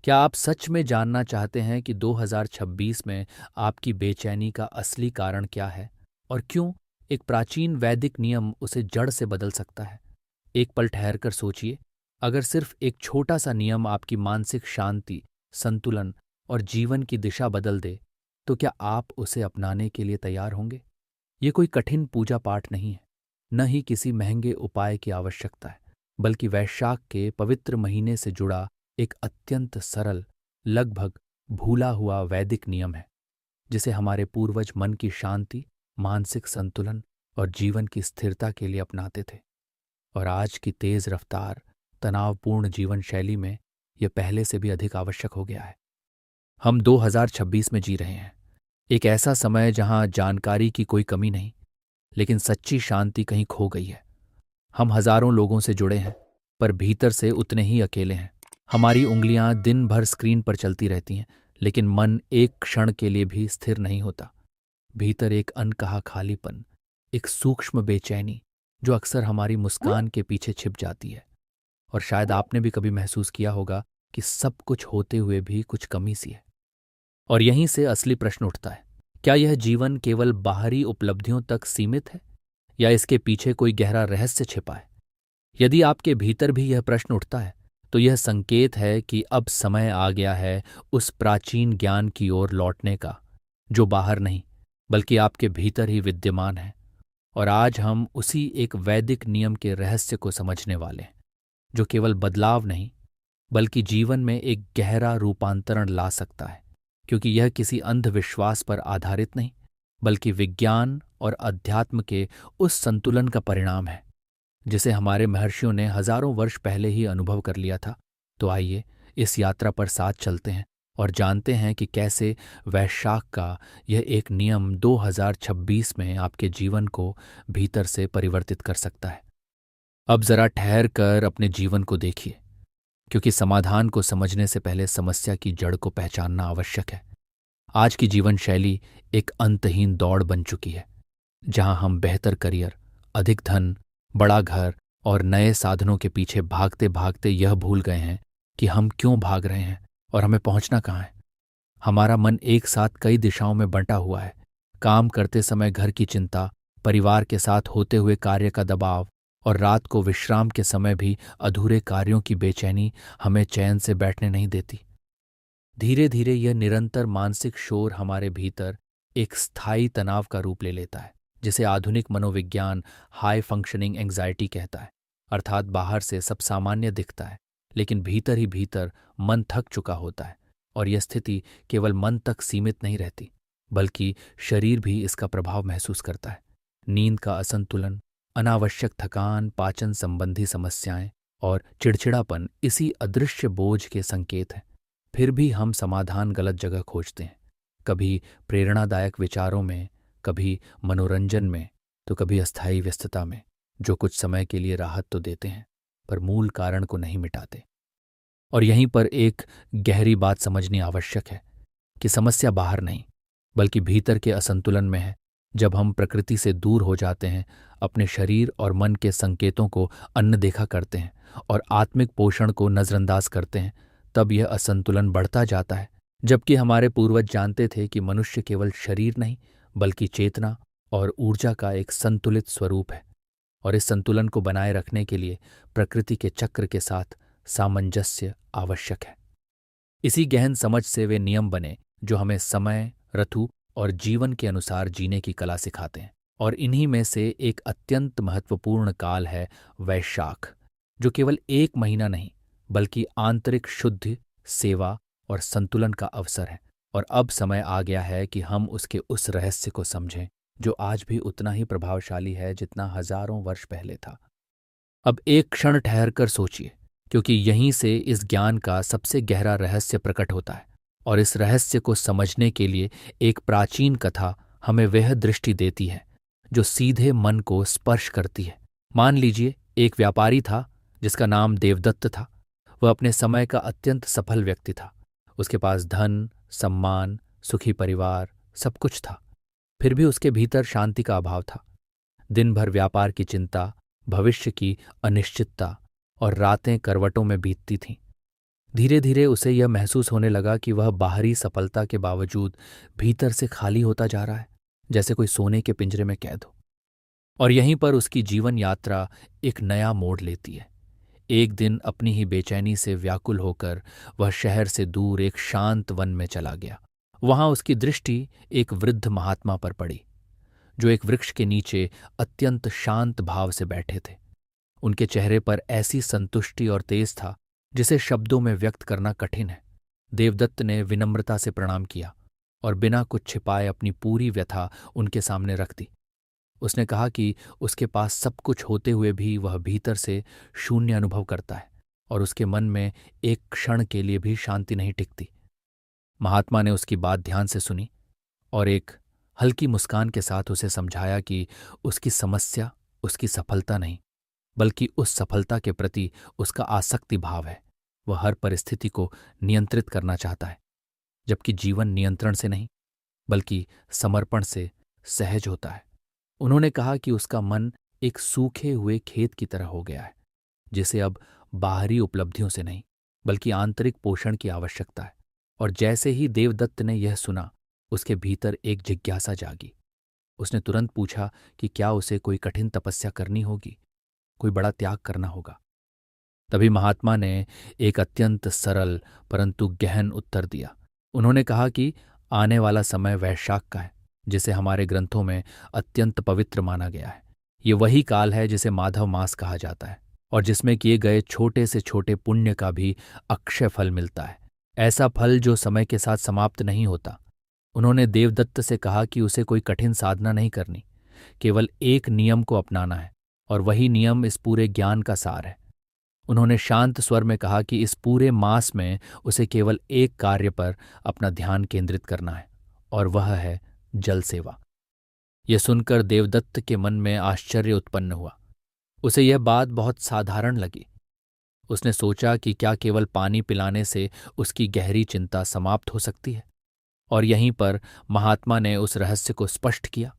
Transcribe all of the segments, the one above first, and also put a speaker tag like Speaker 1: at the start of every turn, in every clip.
Speaker 1: क्या आप सच में जानना चाहते हैं कि 2026 में आपकी बेचैनी का असली कारण क्या है और क्यों एक प्राचीन वैदिक नियम उसे जड़ से बदल सकता है? एक पल ठहरकर सोचिए, अगर सिर्फ एक छोटा सा नियम आपकी मानसिक शांति, संतुलन और जीवन की दिशा बदल दे, तो क्या आप उसे अपनाने के लिए तैयार होंगे? ये कोई कठिन पूजा पाठ नहीं है, न ही किसी महंगे उपाय की आवश्यकता है, बल्कि वैशाख के पवित्र महीने से जुड़ा एक अत्यंत सरल, लगभग भूला हुआ वैदिक नियम है, जिसे हमारे पूर्वज मन की शांति, मानसिक संतुलन और जीवन की स्थिरता के लिए अपनाते थे। और आज की तेज रफ्तार, तनावपूर्ण जीवन शैली में यह पहले से भी अधिक आवश्यक हो गया है। हम 2026 में जी रहे हैं, एक ऐसा समय जहां जानकारी की कोई कमी नहीं, लेकिन सच्ची शांति कहीं खो गई है। हम हजारों लोगों से जुड़े हैं, पर भीतर से उतने ही अकेले हैं। हमारी उंगलियां दिन भर स्क्रीन पर चलती रहती हैं, लेकिन मन एक क्षण के लिए भी स्थिर नहीं होता। भीतर एक अनकहा खालीपन, एक सूक्ष्म बेचैनी जो अक्सर हमारी मुस्कान के पीछे छिप जाती है। और शायद आपने भी कभी महसूस किया होगा कि सब कुछ होते हुए भी कुछ कमी सी है। और यहीं से असली प्रश्न उठता है, क्या यह जीवन केवल बाहरी उपलब्धियों तक सीमित है या इसके पीछे कोई गहरा रहस्य छिपा है? यदि आपके भीतर भी यह प्रश्न उठता है, तो यह संकेत है कि अब समय आ गया है उस प्राचीन ज्ञान की ओर लौटने का, जो बाहर नहीं बल्कि आपके भीतर ही विद्यमान है। और आज हम उसी एक वैदिक नियम के रहस्य को समझने वाले हैं, जो केवल बदलाव नहीं बल्कि जीवन में एक गहरा रूपांतरण ला सकता है, क्योंकि यह किसी अंधविश्वास पर आधारित नहीं बल्कि विज्ञान और अध्यात्म के उस संतुलन का परिणाम है जिसे हमारे महर्षियों ने हजारों वर्ष पहले ही अनुभव कर लिया था। तो आइए इस यात्रा पर साथ चलते हैं और जानते हैं कि कैसे वैशाख का यह एक नियम 2026 में आपके जीवन को भीतर से परिवर्तित कर सकता है। अब जरा ठहर कर अपने जीवन को देखिए, क्योंकि समाधान को समझने से पहले समस्या की जड़ को पहचानना आवश्यक है। आज की जीवन शैली एक अंतहीन दौड़ बन चुकी है, जहां हम बेहतर करियर, अधिक धन, बड़ा घर और नए साधनों के पीछे भागते भागते यह भूल गए हैं कि हम क्यों भाग रहे हैं और हमें पहुंचना कहाँ है। हमारा मन एक साथ कई दिशाओं में बंटा हुआ है। काम करते समय घर की चिंता, परिवार के साथ होते हुए कार्य का दबाव और रात को विश्राम के समय भी अधूरे कार्यों की बेचैनी हमें चैन से बैठने नहीं देती। धीरे धीरे यह निरंतर मानसिक शोर हमारे भीतर एक स्थायी तनाव का रूप ले लेता है, जिसे आधुनिक मनोविज्ञान हाई फंक्शनिंग एंग्जाइटी कहता है। अर्थात बाहर से सब सामान्य दिखता है, लेकिन भीतर ही भीतर मन थक चुका होता है। और यह स्थिति केवल मन तक सीमित नहीं रहती, बल्कि शरीर भी इसका प्रभाव महसूस करता है। नींद का असंतुलन, अनावश्यक थकान, पाचन संबंधी समस्याएं और चिड़चिड़ापन इसी अदृश्य बोझ के संकेत हैं। फिर भी हम समाधान गलत जगह खोजते हैं, कभी प्रेरणादायक विचारों में, कभी मनोरंजन में, तो कभी अस्थायी व्यस्तता में, जो कुछ समय के लिए राहत तो देते हैं पर मूल कारण को नहीं मिटाते। और यहीं पर एक गहरी बात समझनी आवश्यक है कि समस्या बाहर नहीं बल्कि भीतर के असंतुलन में है। जब हम प्रकृति से दूर हो जाते हैं, अपने शरीर और मन के संकेतों को अनदेखा करते हैं और आत्मिक पोषण को नजरअंदाज करते हैं, तब यह असंतुलन बढ़ता जाता है। जबकि हमारे पूर्वज जानते थे कि मनुष्य केवल शरीर नहीं बल्कि चेतना और ऊर्जा का एक संतुलित स्वरूप है, और इस संतुलन को बनाए रखने के लिए प्रकृति के चक्र के साथ सामंजस्य आवश्यक है। इसी गहन समझ से वे नियम बने जो हमें समय, ऋतु और जीवन के अनुसार जीने की कला सिखाते हैं। और इन्हीं में से एक अत्यंत महत्वपूर्ण काल है वैशाख, जो केवल एक महीना नहीं बल्कि आंतरिक शुद्धि, सेवा और संतुलन का अवसर है। और अब समय आ गया है कि हम उसके उस रहस्य को समझें जो आज भी उतना ही प्रभावशाली है जितना हजारों वर्ष पहले था। अब एक क्षण ठहर कर सोचिए, क्योंकि यहीं से इस ज्ञान का सबसे गहरा रहस्य प्रकट होता है। और इस रहस्य को समझने के लिए एक प्राचीन कथा हमें वह दृष्टि देती है जो सीधे मन को स्पर्श करती है। मान लीजिए एक व्यापारी था जिसका नाम देवदत्त था। वह अपने समय का अत्यंत सफल व्यक्ति था। उसके पास धन, सम्मान, सुखी परिवार, सब कुछ था। फिर भी उसके भीतर शांति का अभाव था। दिन भर व्यापार की चिंता, भविष्य की अनिश्चितता और रातें करवटों में बीतती थीं। धीरे धीरे उसे यह महसूस होने लगा कि वह बाहरी सफलता के बावजूद भीतर से खाली होता जा रहा है, जैसे कोई सोने के पिंजरे में कैद हो। और यहीं पर उसकी जीवन यात्रा एक नया मोड़ लेती है। एक दिन अपनी ही बेचैनी से व्याकुल होकर वह शहर से दूर एक शांत वन में चला गया। वहां उसकी दृष्टि एक वृद्ध महात्मा पर पड़ी, जो एक वृक्ष के नीचे अत्यंत शांत भाव से बैठे थे। उनके चेहरे पर ऐसी संतुष्टि और तेज था जिसे शब्दों में व्यक्त करना कठिन है। देवदत्त ने विनम्रता से प्रणाम किया और बिना कुछ छिपाए अपनी पूरी व्यथा उनके सामने रख दी। उसने कहा कि उसके पास सब कुछ होते हुए भी वह भीतर से शून्य अनुभव करता है और उसके मन में एक क्षण के लिए भी शांति नहीं टिकती। महात्मा ने उसकी बात ध्यान से सुनी और एक हल्की मुस्कान के साथ उसे समझाया कि उसकी समस्या उसकी सफलता नहीं, बल्कि उस सफलता के प्रति उसका आसक्ति भाव है। वह हर परिस्थिति को नियंत्रित करना चाहता है, जबकि जीवन नियंत्रण से नहीं बल्कि समर्पण से सहज होता है। उन्होंने कहा कि उसका मन एक सूखे हुए खेत की तरह हो गया है, जिसे अब बाहरी उपलब्धियों से नहीं बल्कि आंतरिक पोषण की आवश्यकता है। और जैसे ही देवदत्त ने यह सुना, उसके भीतर एक जिज्ञासा जागी। उसने तुरंत पूछा कि क्या उसे कोई कठिन तपस्या करनी होगी, कोई बड़ा त्याग करना होगा। तभी महात्मा ने एक अत्यंत सरल परंतु गहन उत्तर दिया। उन्होंने कहा कि आने वाला समय वैशाख का है, जिसे हमारे ग्रंथों में अत्यंत पवित्र माना गया है। ये वही काल है जिसे माधव मास कहा जाता है और जिसमें किए गए छोटे से छोटे पुण्य का भी अक्षय फल मिलता है, ऐसा फल जो समय के साथ समाप्त नहीं होता। उन्होंने देवदत्त से कहा कि उसे कोई कठिन साधना नहीं करनी, केवल एक नियम को अपनाना है और वही नियम इस पूरे ज्ञान का सार है। उन्होंने शांत स्वर में कहा कि इस पूरे मास में उसे केवल एक कार्य पर अपना ध्यान केंद्रित करना है और वह है जल सेवा। यह सुनकर देवदत्त के मन में आश्चर्य उत्पन्न हुआ। उसे यह बात बहुत साधारण लगी। उसने सोचा कि क्या केवल पानी पिलाने से उसकी गहरी चिंता समाप्त हो सकती है। और यहीं पर महात्मा ने उस रहस्य को स्पष्ट किया।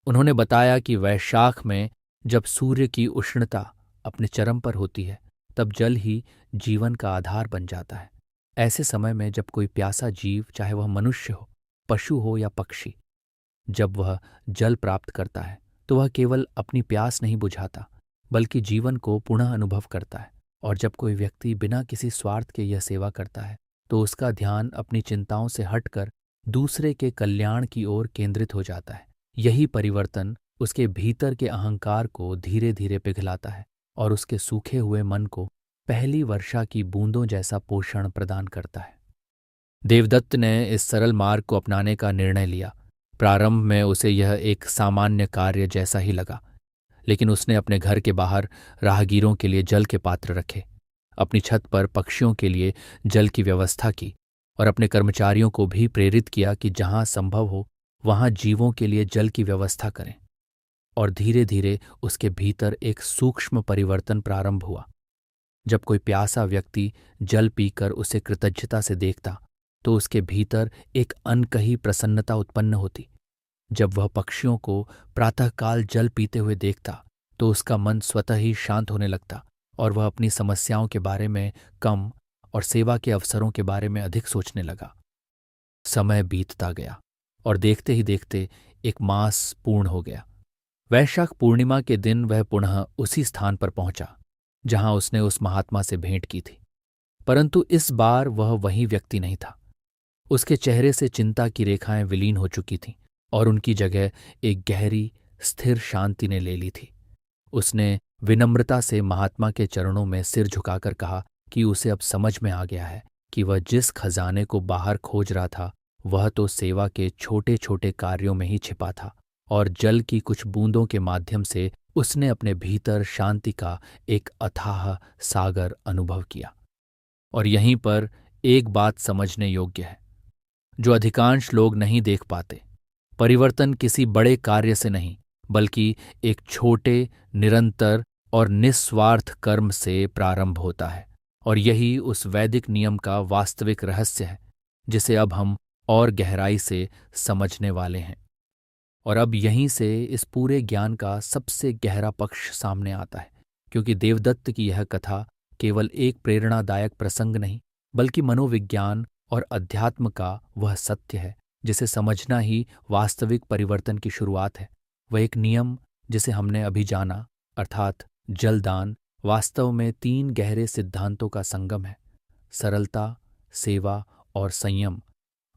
Speaker 1: उन्होंने बताया कि वैशाख में जब सूर्य की उष्णता अपने चरम पर होती है, तब जल ही जीवन का आधार बन जाता है। ऐसे समय में जब कोई प्यासा जीव, चाहे वह मनुष्य हो, पशु हो या पक्षी, जब वह जल प्राप्त करता है तो वह केवल अपनी प्यास नहीं बुझाता बल्कि जीवन को पुनः अनुभव करता है। और जब कोई व्यक्ति बिना किसी स्वार्थ के यह सेवा करता है तो उसका ध्यान अपनी चिंताओं से हटकर दूसरे के कल्याण की ओर केंद्रित हो जाता है। यही परिवर्तन उसके भीतर के अहंकार को धीरे धीरे पिघलाता है और उसके सूखे हुए मन को पहली वर्षा की बूंदों जैसा पोषण प्रदान करता है। देवदत्त ने इस सरल मार्ग को अपनाने का निर्णय लिया। प्रारंभ में उसे यह एक सामान्य कार्य जैसा ही लगा, लेकिन उसने अपने घर के बाहर राहगीरों के लिए जल के पात्र रखे, अपनी छत पर पक्षियों के लिए जल की व्यवस्था की और अपने कर्मचारियों को भी प्रेरित किया कि जहां संभव हो वहां जीवों के लिए जल की व्यवस्था करें। और धीरे धीरे उसके भीतर एक सूक्ष्म परिवर्तन प्रारंभ हुआ। जब कोई प्यासा व्यक्ति जल पीकर उसे कृतज्ञता से देखता तो उसके भीतर एक अनकही प्रसन्नता उत्पन्न होती। जब वह पक्षियों को प्रातःकाल जल पीते हुए देखता तो उसका मन स्वतः ही शांत होने लगता और वह अपनी समस्याओं के बारे में कम और सेवा के अवसरों के बारे में अधिक सोचने लगा। समय बीतता गया और देखते ही देखते एक मास पूर्ण हो गया। वैशाख पूर्णिमा के दिन वह पुनः उसी स्थान पर पहुंचा जहां उसने उस महात्मा से भेंट की थी, परंतु इस बार वह वही व्यक्ति नहीं था। उसके चेहरे से चिंता की रेखाएं विलीन हो चुकी थीं और उनकी जगह एक गहरी स्थिर शांति ने ले ली थी। उसने विनम्रता से महात्मा के चरणों में सिर झुकाकर कहा कि उसे अब समझ में आ गया है कि वह जिस खजाने को बाहर खोज रहा था वह तो सेवा के छोटे छोटे कार्यों में ही छिपा था और जल की कुछ बूंदों के माध्यम से उसने अपने भीतर शांति का एक अथाह सागर अनुभव किया। और यहीं पर एक बात समझने योग्य है जो अधिकांश लोग नहीं देख पाते। परिवर्तन किसी बड़े कार्य से नहीं बल्कि एक छोटे, निरंतर और निस्वार्थ कर्म से प्रारंभ होता है। और यही उस वैदिक नियम का वास्तविक रहस्य है जिसे अब हम और गहराई से समझने वाले हैं। और अब यहीं से इस पूरे ज्ञान का सबसे गहरा पक्ष सामने आता है, क्योंकि देवदत्त की यह कथा केवल एक प्रेरणादायक प्रसंग नहीं बल्कि मनोविज्ञान और अध्यात्म का वह सत्य है जिसे समझना ही वास्तविक परिवर्तन की शुरुआत है। वह एक नियम जिसे हमने अभी जाना, अर्थात जलदान, वास्तव में 3 गहरे सिद्धांतों का संगम है: सरलता, सेवा और संयम।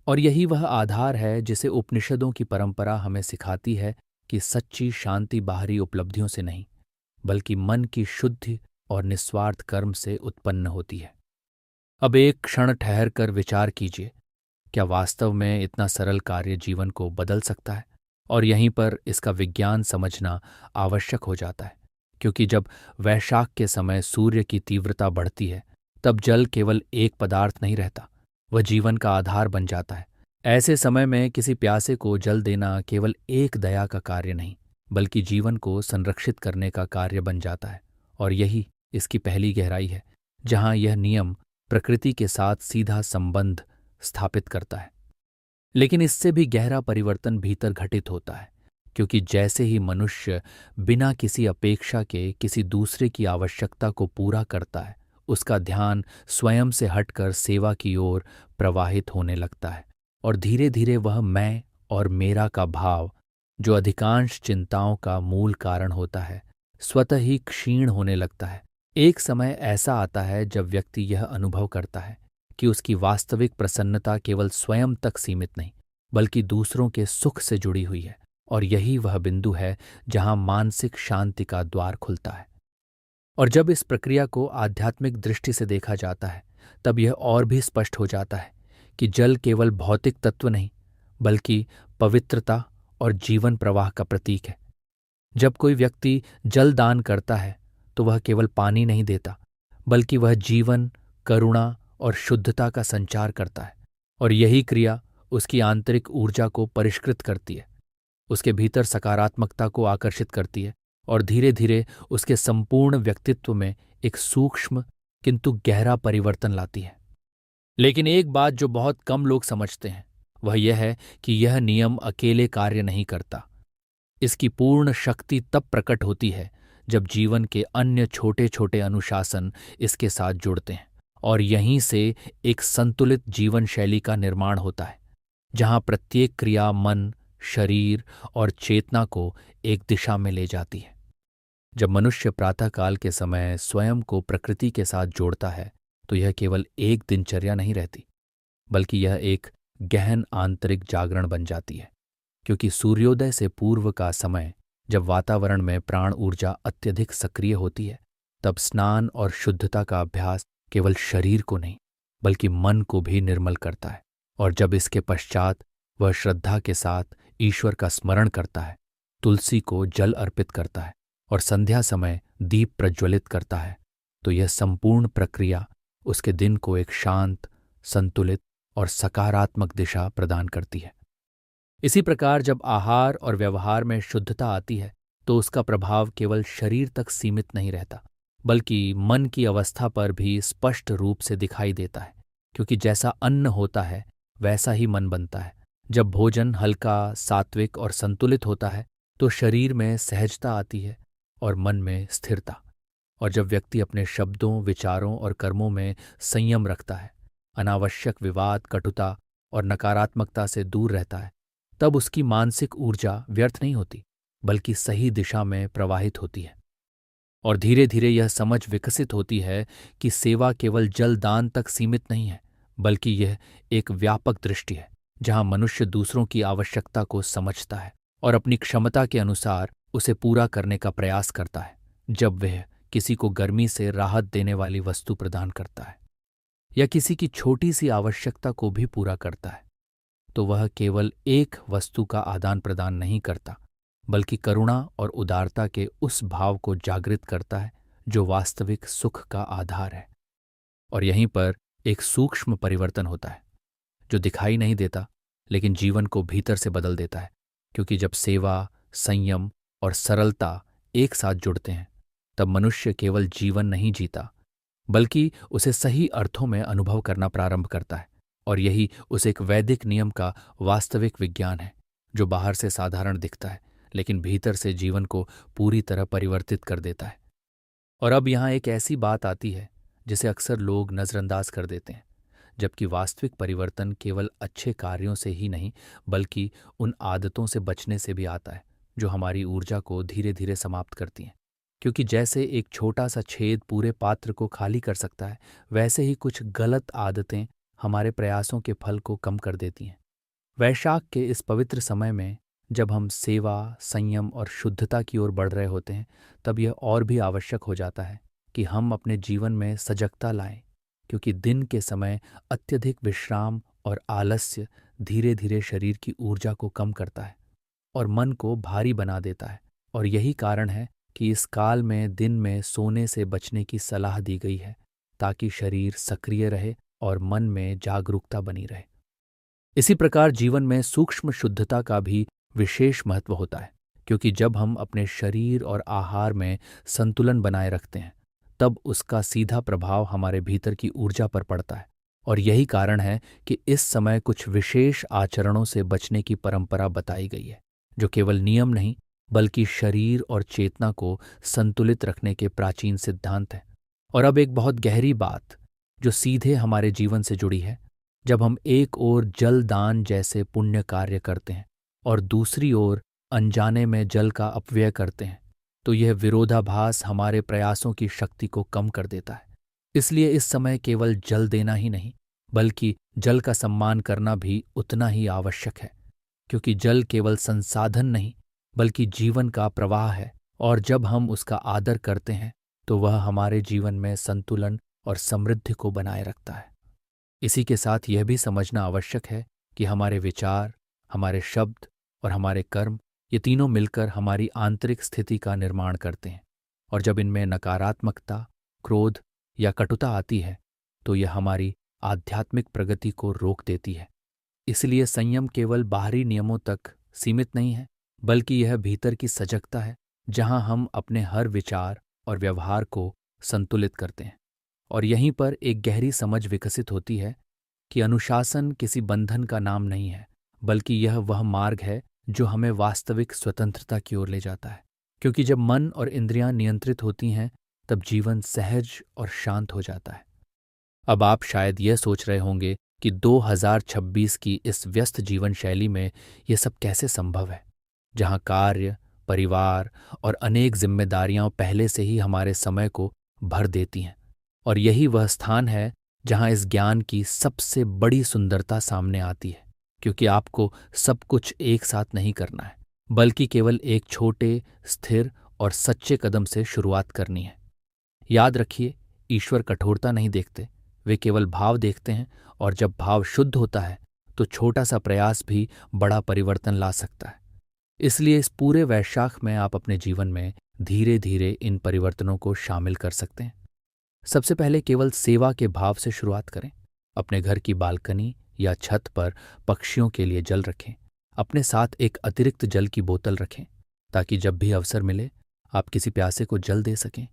Speaker 1: और यही वह आधार है जिसे उपनिषदों की परंपरा हमें सिखाती है कि सच्ची शांति बाहरी उपलब्धियों से नहीं, बल्कि मन की शुद्धि और निस्वार्थ कर्म से उत्पन्न होती है। अब एक क्षण ठहर कर विचार कीजिए, क्या वास्तव में इतना सरल कार्य जीवन को बदल सकता है? और यहीं पर इसका विज्ञान समझना आवश्यक हो जाता है, क्योंकि जब वैशाख के समय सूर्य की तीव्रता बढ़ती है, तब जल केवल एक पदार्थ नहीं रहता, वह जीवन का आधार बन जाता है। ऐसे समय में किसी प्यासे को जल देना केवल एक दया का कार्य नहीं, बल्कि जीवन को संरक्षित करने का कार्य बन जाता है। और यही इसकी पहली गहराई है, जहां यह नियम प्रकृति के साथ सीधा संबंध स्थापित करता है। लेकिन इससे भी गहरा परिवर्तन भीतर घटित होता है, क्योंकि जैसे ही मनुष्य बिना किसी अपेक्षा के किसी दूसरे की आवश्यकता को पूरा करता है, उसका ध्यान स्वयं से हटकर सेवा की ओर प्रवाहित होने लगता है, और धीरे धीरे वह मैं और मेरा का भाव, जो अधिकांश चिंताओं का मूल कारण होता है, स्वतः ही क्षीण होने लगता है। एक समय ऐसा आता है जब व्यक्ति यह अनुभव करता है कि उसकी वास्तविक प्रसन्नता केवल स्वयं तक सीमित नहीं, बल्कि दूसरों के सुख से जुड़ी हुई है। और यही वह बिंदु है जहां मानसिक शांति का द्वार खुलता है। और जब इस प्रक्रिया को आध्यात्मिक दृष्टि से देखा जाता है, तब यह और भी स्पष्ट हो जाता है कि जल केवल भौतिक तत्व नहीं, बल्कि पवित्रता और जीवन प्रवाह का प्रतीक है। जब कोई व्यक्ति जल दान करता है, तो वह केवल पानी नहीं देता, बल्कि वह जीवन, करुणा और शुद्धता का संचार करता है। और यही क्रिया उसकी आंतरिक ऊर्जा को परिष्कृत करती है, उसके भीतर सकारात्मकता को आकर्षित करती है, और धीरे धीरे उसके संपूर्ण व्यक्तित्व में एक सूक्ष्म किंतु गहरा परिवर्तन लाती है। लेकिन एक बात जो बहुत कम लोग समझते हैं, वह यह है कि यह नियम अकेले कार्य नहीं करता। इसकी पूर्ण शक्ति तब प्रकट होती है जब जीवन के अन्य छोटे छोटे अनुशासन इसके साथ जुड़ते हैं, और यहीं से एक संतुलित जीवन शैली का निर्माण होता है, जहां प्रत्येक क्रिया मन, शरीर और चेतना को एक दिशा में ले जाती है। जब मनुष्य प्रातःकाल के समय स्वयं को प्रकृति के साथ जोड़ता है, तो यह केवल एक दिनचर्या नहीं रहती, बल्कि यह एक गहन आंतरिक जागरण बन जाती है। क्योंकि सूर्योदय से पूर्व का समय, जब वातावरण में प्राण ऊर्जा अत्यधिक सक्रिय होती है, तब स्नान और शुद्धता का अभ्यास केवल शरीर को नहीं, बल्कि मन को भी निर्मल करता है। और जब इसके पश्चात वह श्रद्धा के साथ ईश्वर का स्मरण करता है, तुलसी को जल अर्पित करता है और संध्या समय दीप प्रज्वलित करता है, तो यह संपूर्ण प्रक्रिया उसके दिन को एक शांत, संतुलित और सकारात्मक दिशा प्रदान करती है। इसी प्रकार जब आहार और व्यवहार में शुद्धता आती है, तो उसका प्रभाव केवल शरीर तक सीमित नहीं रहता, बल्कि मन की अवस्था पर भी स्पष्ट रूप से दिखाई देता है। क्योंकि जैसा अन्न होता है, वैसा ही मन बनता है। जब भोजन हल्का, सात्विक और संतुलित होता है, तो शरीर में सहजता आती है और मन में स्थिरता। और जब व्यक्ति अपने शब्दों, विचारों और कर्मों में संयम रखता है, अनावश्यक विवाद, कटुता और नकारात्मकता से दूर रहता है, तब उसकी मानसिक ऊर्जा व्यर्थ नहीं होती, बल्कि सही दिशा में प्रवाहित होती है। और धीरे धीरे यह समझ विकसित होती है कि सेवा केवल जलदान तक सीमित नहीं है, बल्कि यह एक व्यापक दृष्टि है, जहां मनुष्य दूसरों की आवश्यकता को समझता है और अपनी क्षमता के अनुसार उसे पूरा करने का प्रयास करता है। जब वह किसी को गर्मी से राहत देने वाली वस्तु प्रदान करता है या किसी की छोटी सी आवश्यकता को भी पूरा करता है, तो वह केवल एक वस्तु का आदान प्रदान नहीं करता, बल्कि करुणा और उदारता के उस भाव को जागृत करता है जो वास्तविक सुख का आधार है। और यहीं पर एक सूक्ष्म परिवर्तन होता है, जो दिखाई नहीं देता, लेकिन जीवन को भीतर से बदल देता है। क्योंकि जब सेवा, संयम और सरलता एक साथ जुड़ते हैं, तब मनुष्य केवल जीवन नहीं जीता, बल्कि उसे सही अर्थों में अनुभव करना प्रारंभ करता है। और यही उस एक वैदिक नियम का वास्तविक विज्ञान है, जो बाहर से साधारण दिखता है, लेकिन भीतर से जीवन को पूरी तरह परिवर्तित कर देता है। और अब यहाँ एक ऐसी बात आती है जिसे अक्सर लोग नज़रअंदाज कर देते हैं, जबकि वास्तविक परिवर्तन केवल अच्छे कार्यों से ही नहीं बल्कि उन आदतों से बचने से भी आता है जो हमारी ऊर्जा को धीरे धीरे समाप्त करती हैं। क्योंकि जैसे एक छोटा सा छेद पूरे पात्र को खाली कर सकता है, वैसे ही कुछ गलत आदतें हमारे प्रयासों के फल को कम कर देती हैं। वैशाख के इस पवित्र समय में जब हम सेवा, संयम और शुद्धता की ओर बढ़ रहे होते हैं, तब यह और भी आवश्यक हो जाता है कि हम अपने जीवन में सजगता लाएं, क्योंकि दिन के समय अत्यधिक विश्राम और आलस्य धीरे धीरे शरीर की ऊर्जा को कम करता है और मन को भारी बना देता है। और यही कारण है कि इस काल में दिन में सोने से बचने की सलाह दी गई है, ताकि शरीर सक्रिय रहे और मन में जागरूकता बनी रहे। इसी प्रकार जीवन में सूक्ष्म शुद्धता का भी विशेष महत्व होता है, क्योंकि जब हम अपने शरीर और आहार में संतुलन बनाए रखते हैं, तब उसका सीधा प्रभाव हमारे भीतर की ऊर्जा पर पड़ता है। और यही कारण है कि इस समय कुछ विशेष आचरणों से बचने की परंपरा बताई गई है, जो केवल नियम नहीं बल्कि शरीर और चेतना को संतुलित रखने के प्राचीन सिद्धांत हैं। और अब एक बहुत गहरी बात जो सीधे हमारे जीवन से जुड़ी है। जब हम एक ओर जल दान जैसे पुण्य कार्य करते हैं और दूसरी ओर अनजाने में जल का अपव्यय करते हैं, तो यह विरोधाभास हमारे प्रयासों की शक्ति को कम कर देता है। इसलिए इस समय केवल जल देना ही नहीं बल्कि जल का सम्मान करना भी उतना ही आवश्यक है, क्योंकि जल केवल संसाधन नहीं बल्कि जीवन का प्रवाह है। और जब हम उसका आदर करते हैं तो वह हमारे जीवन में संतुलन और समृद्धि को बनाए रखता है। इसी के साथ यह भी समझना आवश्यक है कि हमारे विचार, हमारे शब्द और हमारे कर्म, ये तीनों मिलकर हमारी आंतरिक स्थिति का निर्माण करते हैं। और जब इनमें नकारात्मकता, क्रोध या कटुता आती है तो यह हमारी आध्यात्मिक प्रगति को रोक देती है। इसलिए संयम केवल बाहरी नियमों तक सीमित नहीं है, बल्कि यह भीतर की सजगता है, जहां हम अपने हर विचार और व्यवहार को संतुलित करते हैं। और यहीं पर एक गहरी समझ विकसित होती है कि अनुशासन किसी बंधन का नाम नहीं है, बल्कि यह वह मार्ग है जो हमें वास्तविक स्वतंत्रता की ओर ले जाता है। क्योंकि जब मन और इंद्रियां नियंत्रित होती हैं, तब जीवन सहज और शांत हो जाता है। अब आप शायद यह सोच रहे होंगे कि 2026 की इस व्यस्त जीवन शैली में यह सब कैसे संभव है, जहां कार्य, परिवार और अनेक जिम्मेदारियां पहले से ही हमारे समय को भर देती हैं। और यही वह स्थान है जहां इस ज्ञान की सबसे बड़ी सुंदरता सामने आती है, क्योंकि आपको सब कुछ एक साथ नहीं करना है, बल्कि केवल एक छोटे, स्थिर और सच्चे कदम से शुरुआत करनी है। याद रखिए, ईश्वर कठोरता नहीं देखते, वे केवल भाव देखते हैं। और जब भाव शुद्ध होता है तो छोटा सा प्रयास भी बड़ा परिवर्तन ला सकता है। इसलिए इस पूरे वैशाख में आप अपने जीवन में धीरे धीरे इन परिवर्तनों को शामिल कर सकते हैं। सबसे पहले केवल सेवा के भाव से शुरुआत करें। अपने घर की बालकनी या छत पर पक्षियों के लिए जल रखें। अपने साथ एक अतिरिक्त जल की बोतल रखें, ताकि जब भी अवसर मिले आप किसी प्यासे को जल दे सकें।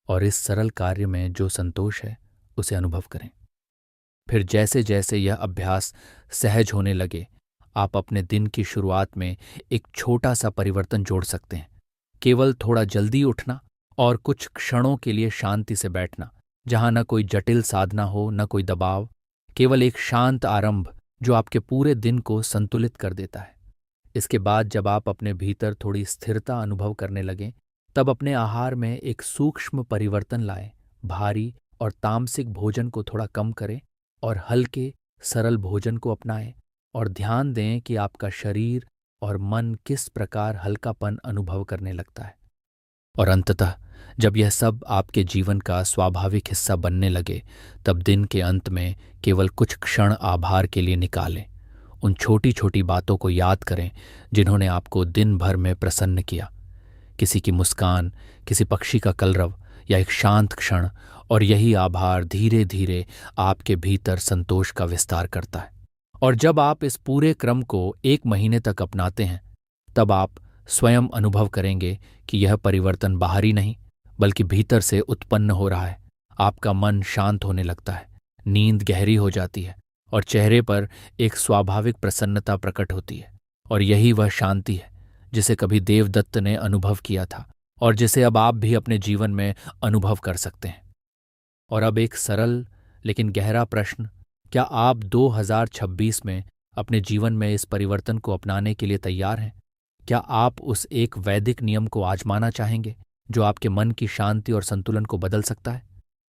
Speaker 1: और इस सरल कार्य में जो संतोष है उसे अनुभव करें। फिर जैसे जैसे यह अभ्यास सहज होने लगे, आप अपने दिन की शुरुआत में एक छोटा सा परिवर्तन जोड़ सकते हैं। केवल थोड़ा जल्दी उठना और कुछ क्षणों के लिए शांति से बैठना, जहां न कोई जटिल साधना हो, न कोई दबाव, केवल एक शांत आरंभ जो आपके पूरे दिन को संतुलित कर देता है। इसके बाद जब आप अपने भीतर थोड़ी स्थिरता अनुभव करने लगें, तब अपने आहार में एक सूक्ष्म परिवर्तन लाएं। भारी और तामसिक भोजन को थोड़ा कम करें और हल्के, सरल भोजन को अपनाएं। और ध्यान दें कि आपका शरीर और मन किस प्रकार हल्कापन अनुभव करने लगता है। और अंततः जब यह सब आपके जीवन का स्वाभाविक हिस्सा बनने लगे, तब दिन के अंत में केवल कुछ क्षण आभार के लिए निकालें। उन छोटी छोटी बातों को याद करें जिन्होंने आपको दिन भर में प्रसन्न किया। किसी की मुस्कान, किसी पक्षी का कलरव या एक शांत क्षण। और यही आभार धीरे धीरे आपके भीतर संतोष का विस्तार करता है। और जब आप इस पूरे क्रम को 1 महीने तक अपनाते हैं, तब आप स्वयं अनुभव करेंगे कि यह परिवर्तन बाहरी नहीं बल्कि भीतर से उत्पन्न हो रहा है। आपका मन शांत होने लगता है, नींद गहरी हो जाती है और चेहरे पर एक स्वाभाविक प्रसन्नता प्रकट होती है। और यही वह शांति है जिसे कभी देवदत्त ने अनुभव किया था और जिसे अब आप भी अपने जीवन में अनुभव कर सकते हैं। और अब एक सरल लेकिन गहरा प्रश्न, क्या आप 2026 में अपने जीवन में इस परिवर्तन को अपनाने के लिए तैयार हैं? क्या आप उस एक वैदिक नियम को आजमाना चाहेंगे जो आपके मन की शांति और संतुलन को बदल सकता है?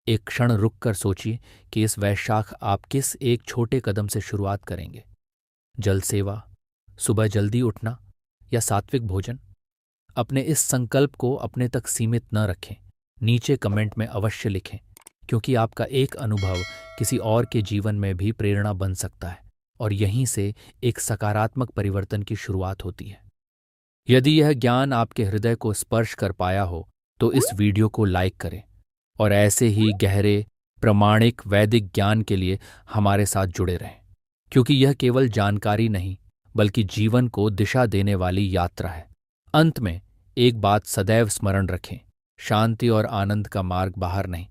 Speaker 1: एक क्षण रुक कर सोचिए कि इस वैशाख आप किस एक छोटे कदम से शुरुआत करेंगे। जल सेवा, सुबह जल्दी उठना या सात्विक भोजन? अपने इस संकल्प को अपने तक सीमित न रखें। नीचे कमेंट में अवश्य लिखें, क्योंकि आपका एक अनुभव किसी और के जीवन में भी प्रेरणा बन सकता है और यहीं से एक सकारात्मक परिवर्तन की शुरुआत होती है। यदि यह ज्ञान आपके हृदय को स्पर्श कर पाया हो तो इस वीडियो को लाइक करें और ऐसे ही गहरे, प्रामाणिक वैदिक ज्ञान के लिए हमारे साथ जुड़े रहें, क्योंकि यह केवल जानकारी नहीं बल्कि जीवन को दिशा देने वाली यात्रा है। अंत में एक बात सदैव स्मरण रखें, शांति और आनंद का मार्ग बाहर नहीं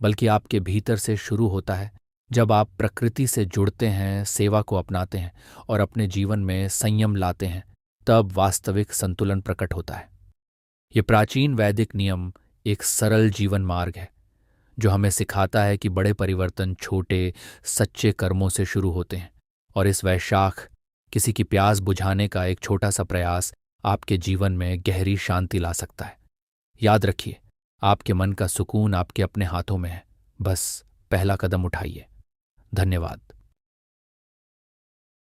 Speaker 1: बल्कि आपके भीतर से शुरू होता है। जब आप प्रकृति से जुड़ते हैं, सेवा को अपनाते हैं और अपने जीवन में संयम लाते हैं, तब वास्तविक संतुलन प्रकट होता है। ये प्राचीन वैदिक नियम एक सरल जीवन मार्ग है जो हमें सिखाता है कि बड़े परिवर्तन छोटे, सच्चे कर्मों से शुरू होते हैं और इस वैशाख किसी की प्यास बुझाने का एक छोटा सा प्रयास आपके जीवन में गहरी शांति ला सकता है। याद रखिए, आपके मन का सुकून आपके अपने हाथों में है। बस पहला कदम उठाइए। धन्यवाद।